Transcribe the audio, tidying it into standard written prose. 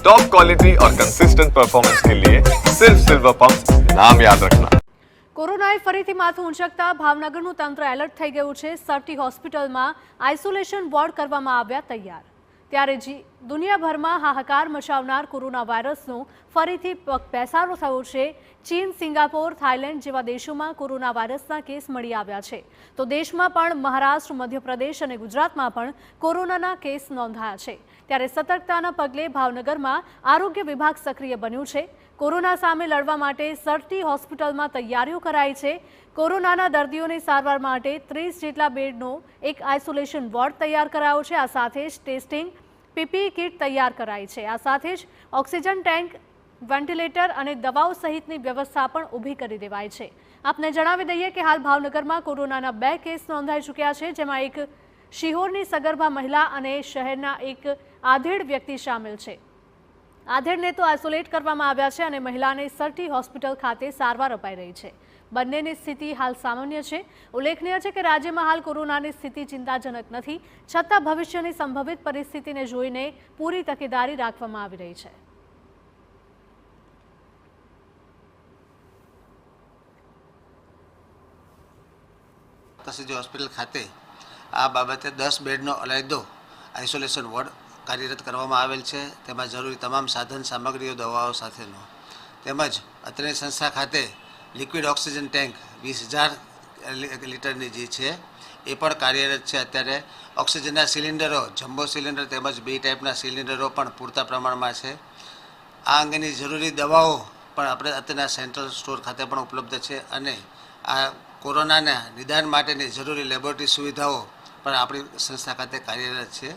Top quality और consistent performance के लिए सिर्फ सिल्वर पंप नाम याद रखना। કોરોનાએ ફરીથી માથું ઊંચકતા ભાવનગરનું તંત્ર એલર્ટ થઈ ગયું છે। સરટી હોસ્પિટલમાં આઇસોલેશન વોર્ડ કરવામાં આવ્યા તૈયાર। ત્યારે દુનિયાભરમાં હાહાકાર મચાવનાર કોરોના વાયરસનો ફરીથી પેસારો થયો છે। ચીન, સિંગાપોર, થાઇલેન્ડ જેવા દેશોમાં કોરોના વાયરસના કેસ મળી આવ્યા છે, તો દેશમાં પણ મહારાષ્ટ્ર, મધ્યપ્રદેશ અને ગુજરાતમાં પણ કોરોનાના કેસ નોંધાયા છે। ત્યારે સતર્કતાના પગલે ભાવનગરમાં આરોગ્ય વિભાગ સક્રિય બન્યું છે। કોરોના સામે લડવા માટે સરટી હોસ્પિટલમાં તૈયારીઓ કરાઈ છે। કોરોનાના દર્દીઓની સારવાર માટે 30 જેટલા બેડનો એક આઇસોલેશન વોર્ડ તૈયાર કરાયો છે। આ સાથે જ ટેસ્ટિંગ પીપીઈ કિટ તૈયાર કરાઈ છે। આ સાથે જ ઓક્સિજન ટેન્ક, વેન્ટિલેટર અને દવાઓ સહિતની વ્યવસ્થા પણ ઊભી કરી દેવાઈ છે। આપને જણાવી દઈએ કે હાલ ભાવનગરમાં કોરોનાના 2 કેસ નોંધાઈ ચૂક્યા છે, જેમાં એક શિહોરની સગર્ભા મહિલા અને શહેરના એક આધેડ વ્યક્તિ સામેલ છે। આધેડને તો આઇસોલેટ કરવામાં આવ્યા છે અને મહિલાને સરટી હોસ્પિટલ ખાતે સારવાર અપાઈ રહી છે। બંનેની સ્થિતિ હાલ સામાન્ય છે। ઉલ્લેખનીય છે કે રાજ્યમાં હાલ કોરોનાની સ્થિતિ ચિંતાજનક નથી, છતાં ભવિષ્યની સંભવિત પરિસ્થિતિને જોઈને પૂરી તકેદારી રાખવામાં આવી રહી છે। હોસ્પિટલ ખાતે આ બાબતે 10 બેડનો અલાયદો આઇસોલેશન વોર્ડ કાર્યરત કરવામાં આવેલ છે। તેમાં જરૂરી તમામ સાધન સામગ્રીઓ, દવાઓ સાથેનો, તેમજ અત્રેની સંસ્થા ખાતે લિક્વિડ ઓક્સિજન ટેન્ક 20,000 લીટરની જે છે એ પણ કાર્યરત છે। અત્યારે ઓક્સિજનના સિલિન્ડરો, જમ્બો સિલિન્ડર તેમજ B ટાઈપના સિલિન્ડરો પણ પૂરતા પ્રમાણમાં છે। આ અંગેની જરૂરી દવાઓ પણ આપણે અત્યારના સેન્ટ્રલ સ્ટોર ખાતે પણ ઉપલબ્ધ છે અને આ કોરોનાના નિદાન માટેની જરૂરી લેબોરેટરી સુવિધાઓ પણ આપણી સંસ્થા ખાતે કાર્યરત છે।